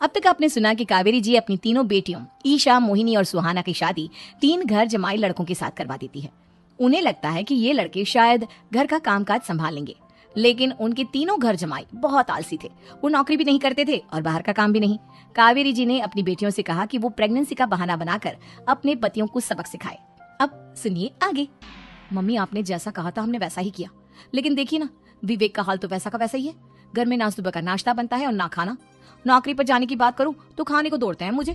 अब तक आपने सुना कि कावेरी जी अपनी तीनों बेटियों ईशा, मोहिनी और सुहाना की शादी 3 घर जमाई लड़कों के साथ करवा देती है। उन्हें लगता है कि ये लड़के शायद घर का कामकाज संभाल लेंगे, लेकिन उनके तीनों घर जमाई बहुत आलसी थे। वो नौकरी भी नहीं करते थे और बाहर का काम भी नहीं। कावेरी जी ने अपनी बेटियों से कहा कि वो प्रेगनेंसी का बहाना बनाकर अपने पतियों को सबक सिखाए। अब सुनिए आगे। मम्मी, आपने जैसा कहा था हमने वैसा ही किया, लेकिन देखिए ना, विवेक का हाल तो वैसा का वैसा ही है। घर में ना सुबह का नाश्ता बनता है और ना खाना। नौकरी पर जाने की बात करूं तो खाने को दौड़ते हैं मुझे।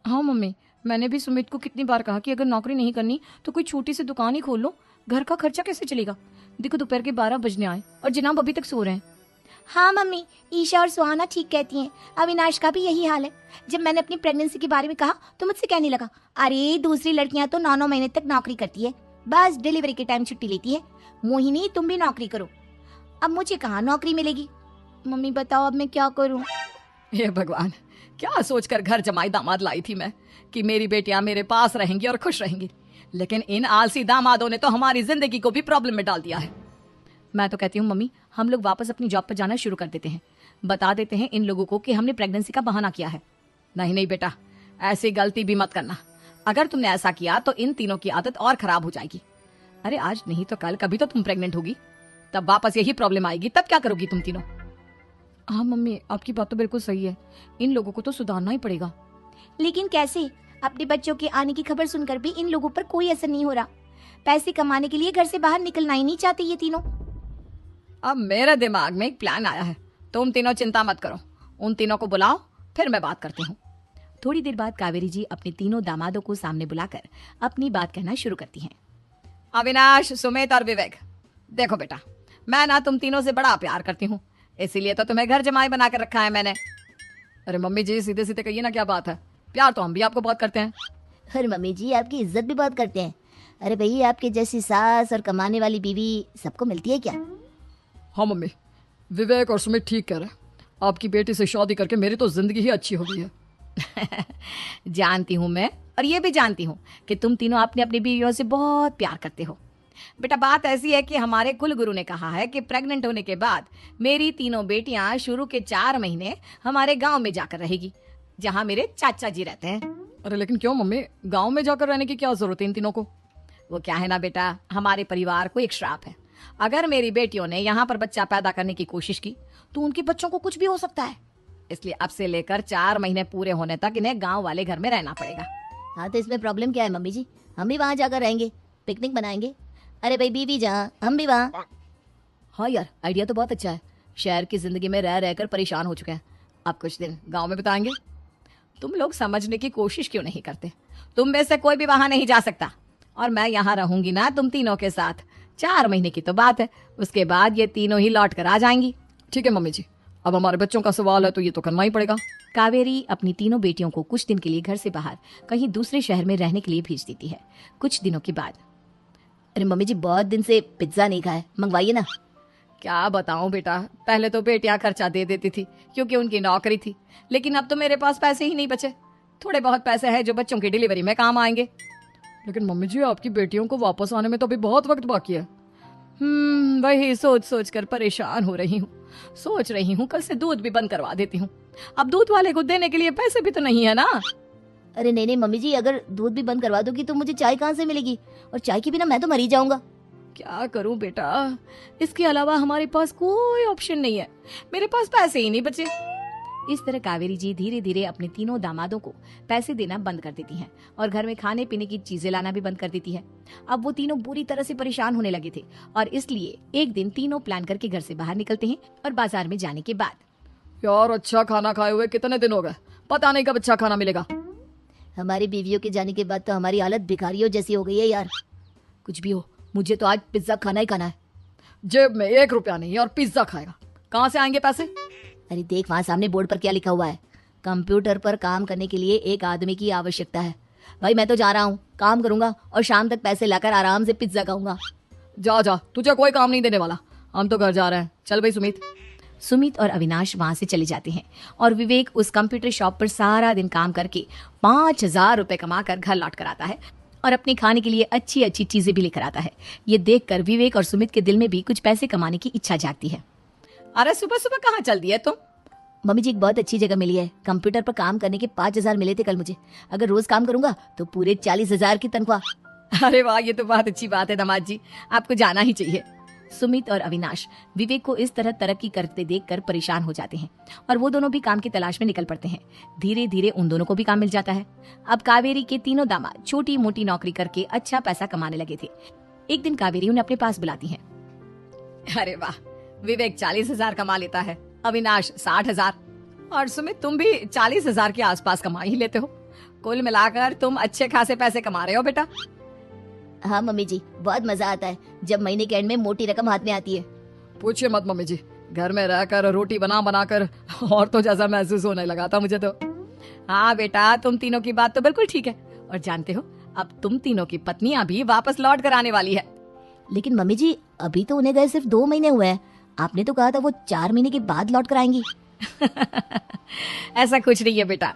हाँ मम्मी, मैंने भी सुमित को कितनी बार कहा कि अगर नौकरी नहीं करनी तो कोई छोटी सी दुकान ही खोल लो। घर का खर्चा कैसे चलेगा? देखो दोपहर के 12 बजने आए और जनाब अभी तक सो रहे हैं। हाँ मम्मी, ईशा और सुहाना ठीक कहती हैं। अविनाश का भी यही हाल है। जब मैंने अपनी प्रेगनेंसी के बारे में कहा तो मुझसे कहने लगा, अरे दूसरी लड़कियां तो 9-9 महीने तक नौकरी करती है, बस डिलीवरी के टाइम छुट्टी लेती है। मोहिनी, तुम भी नौकरी करो। अब मुझे कहाँ नौकरी मिलेगी? मम्मी बताओ, अब मैं क्या करूँ? हे भगवान, क्या सोचकर घर जमाई दामाद लाई थी मैं कि मेरी बेटियां मेरे पास रहेंगी और खुश रहेंगी, लेकिन इन आलसी दामादों ने तो हमारी जिंदगी को भी प्रॉब्लम में डाल दिया है। मैं तो कहती हूँ मम्मी, हम लोग वापस अपनी जॉब पर जाना शुरू कर देते हैं। बता देते हैं इन लोगों को कि हमने प्रेगनेंसी का बहाना किया है। नहीं नहीं बेटा, ऐसी गलती भी मत करना। अगर तुमने ऐसा किया तो इन तीनों की आदत और खराब हो जाएगी। अरे आज नहीं तो कल कभी तो तुम प्रेग्नेंट होगी, तब वापस यही प्रॉब्लम आएगी। तब क्या करोगी तुम तीनों? हाँ मम्मी, आपकी बात तो बिल्कुल सही है। इन लोगों को तो सुधारना ही पड़ेगा। लेकिन कैसे? अपने बच्चों के आने की खबर सुनकर भी इन लोगों पर कोई असर नहीं हो रहा। पैसे कमाने के लिए घर से बाहर निकलना ही नहीं चाहते ये तीनों। अब मेरे दिमाग में एक प्लान आया है। तुम तीनों चिंता मत करो, उन तीनों को बुलाओ, फिर मैं बात करती हूँ। थोड़ी देर बाद कावेरी जी अपने तीनों दामादों को सामने बुलाकर अपनी बात कहना शुरू करती हैं। अविनाश, सुमित और विवेक, देखो बेटा, मैं ना तुम तीनों से बड़ा प्यार करती हूँ, इसीलिए तो तुम्हें घर जमाई बना कर रखा है मैंने। अरे मम्मी जी, सीधे सीधे कहिए ना, क्या बात है? प्यार तो हम भी आपको बहुत करते हैं। अरे मम्मी जी, आपकी इज्जत भी बहुत करते हैं। अरे भैया, आपके जैसी सास और कमाने वाली बीवी सबको मिलती है क्या? हाँ मम्मी, विवेक और सुमित ठीक कह रहे हैं। आपकी बेटी से शादी करके मेरी तो जिंदगी ही अच्छी हो गई है। जानती हूँ मैं, और ये भी जानती हूँ कि तुम तीनों अपनी अपनी बीवियों से बहुत प्यार करते हो। बेटा, बात ऐसी है कि हमारे कुल गुरु ने कहा है कि प्रेग्नेंट होने के बाद मेरी तीनों बेटियां शुरू के 4 महीने हमारे गांव में जाकर रहेगी, जहां मेरे चाचा जी रहते हैं। अरे लेकिन क्यों मम्मी, गांव में जाकर रहने की क्या जरूरत है इन तीनों को? वो क्या है ना बेटा, हमारे परिवार को एक श्राप है। अगर मेरी बेटियों ने यहाँ पर बच्चा पैदा करने की कोशिश की तो उनके बच्चों को कुछ भी हो सकता है। इसलिए अब से लेकर 4 महीने पूरे होने तक इन्हें गांव वाले घर में रहना पड़ेगा। हाँ तो इसमें प्रॉब्लम क्या है मम्मी जी? हम भी वहाँ जाकर रहेंगे, पिकनिक बनाएंगे। अरे भाई, बीवी जहाँ हम भी वहाँ। हाँ यार, आइडिया तो बहुत अच्छा है। शहर की जिंदगी में रह रहकर परेशान हो चुके हैं, अब कुछ दिन गाँव में बिताएंगे। तुम लोग समझने की कोशिश क्यों नहीं करते? तुम में से कोई भी वहां नहीं जा सकता, और मैं यहाँ रहूंगी ना तुम तीनों के साथ। 4 महीने की तो बात है, उसके बाद ये तीनों ही लौट कर आ जाएंगी। ठीक है मम्मी जी, अब हमारे बच्चों का सवाल है तो ये तो करना ही पड़ेगा। कावेरी अपनी तीनों बेटियों को कुछ दिन के लिए घर से बाहर कहीं दूसरे शहर में रहने के लिए भेज देती है। कुछ दिनों के बाद, अरे मम्मी जी, बहुत दिन से पिज्जा नहीं खाया, मंगवाइए ना। क्या बताऊं बेटा, पहले तो बेटियां खर्चा दे देती थी क्योंकि उनकी नौकरी थी, लेकिन अब तो मेरे पास पैसे ही नहीं बचे। थोड़े बहुत पैसे हैं जो बच्चों की डिलीवरी में काम आएंगे। लेकिन मम्मी जी, आपकी बेटियों को वापस आने में तो अभी बहुत वक्त बाकी है। वही सोच सोच कर परेशान हो रही हूँ। सोच रही हूँ कल से दूध भी बंद करवा देती हूँ। अब दूध वाले को देने के लिए पैसे भी तो नहीं है ना। अरे नहीं नहीं मम्मी जी, अगर दूध भी बंद करवा दोगी तो मुझे चाय कहाँ से मिलेगी? और चाय के बिना मैं तो मर ही जाऊंगा। क्या करूं बेटा, इसके अलावा हमारे पास कोई ऑप्शन नहीं है। मेरे पास पैसे ही नहीं बचे। इस तरह कावेरी जी धीरे धीरे अपने तीनों दामादों को पैसे देना बंद कर देती हैं और घर में खाने पीने की चीजें लाना भी बंद कर देती है। अब वो तीनों बुरी तरह से परेशान होने लगे थे और इसलिए एक दिन तीनों प्लान करके घर से बाहर निकलते हैं। और बाजार में जाने के बाद, यार अच्छा खाना खाए हुए कितने दिन हो गए, पता नहीं कब अच्छा खाना मिलेगा। हमारी बीवियों के जाने के बाद तो हमारी हालत भिखारियों जैसी हो गई है यार। कुछ भी हो, मुझे तो आज पिज्जा खाना ही खाना है। जेब में 1 रुपया नहीं है और पिज्जा खाएगा, कहाँ से आएंगे पैसे? अरे देख, वहाँ सामने बोर्ड पर क्या लिखा हुआ है? कंप्यूटर पर काम करने के लिए एक आदमी की आवश्यकता है। भाई मैं तो जा रहा हूँ, काम करूंगा और शाम तक पैसे लाकर आराम से पिज्जा खाऊंगा। जा जा, तुझे कोई काम नहीं देने वाला, हम तो घर जा रहे हैं। चल भाई सुमित। सुमित और अविनाश वहां से चले जाते हैं और विवेक उस कंप्यूटर शॉप पर सारा दिन काम करके 5,000 रुपए कमाकर घर लौट कर आता है और अपने खाने के लिए अच्छी अच्छी चीजें भी लेकर आता है। ये देखकर विवेक और सुमित के दिल में भी कुछ पैसे कमाने की इच्छा जागती है। अरे सुबह सुबह कहाँ चल दिए तुम? मम्मी जी एक बहुत अच्छी जगह मिली है, कंप्यूटर पर काम करने के 5,000 मिले थे कल मुझे। अगर रोज काम करूंगा तो पूरे 40,000 की तनख्वाह। अरे वाह, ये तो बहुत अच्छी बात है दामाद जी, आपको जाना ही चाहिए। सुमित और अविनाश विवेक को इस तरह तरक्की करते देखकर परेशान हो जाते हैं और वो दोनों भी काम की तलाश में निकल पड़ते हैं। धीरे धीरे उन दोनों को भी काम मिल जाता है। अब कावेरी के तीनों दामाद छोटी मोटी नौकरी करके अच्छा पैसा कमाने लगे थे। एक दिन कावेरी उन्हें अपने पास बुलाती है। अरे वाह, विवेक 40,000 कमा लेता है, अविनाश 60,000 और सुमित तुम भी 40,000 के आसपास कमा ही लेते हो। कुल मिलाकर तुम अच्छे खासे पैसे कमा रहे हो बेटा। हाँ मम्मी जी, बहुत मजा आता है जब महीने के एंड में मोटी रकम हाथ में आती है। पूछिए मत मम्मी जी, घर में रहकर रोटी बना बना कर और तो जैसा महसूस होने लगा था मुझे तो। हाँ बेटा, तुम तीनों की बात तो बिल्कुल ठीक है। और जानते हो, अब तुम तीनों की पत्नियां भी वापस लौट कर आने वाली है। लेकिन मम्मी जी अभी तो उन्हें गए सिर्फ 2 महीने हुए हैं, आपने तो कहा था वो 4 महीने के बाद लौट कर आएंगी। ऐसा कुछ नहीं है बेटा,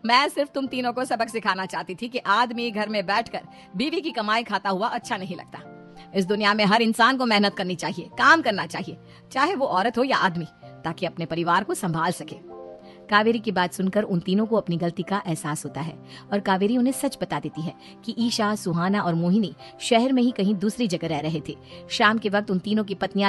मैं सिर्फ तुम तीनों को सबक सिखाना चाहती थी कि आदमी घर में बैठकर बीवी की कमाई खाता हुआ अच्छा नहीं लगता। इस दुनिया में हर इंसान को मेहनत करनी चाहिए, काम करना चाहिए, चाहे वो औरत हो या आदमी, ताकि अपने परिवार को संभाल सके। कावेरी की बात सुनकर उन तीनों को अपनी गलती का एहसास होता है और कावेरी उन्हें सच बता देती है कि ईशा, सुहाना और मोहिनी शहर में ही कहीं दूसरी जगह रह रहे थे। शाम के वक्त उन तीनों की पत्नियां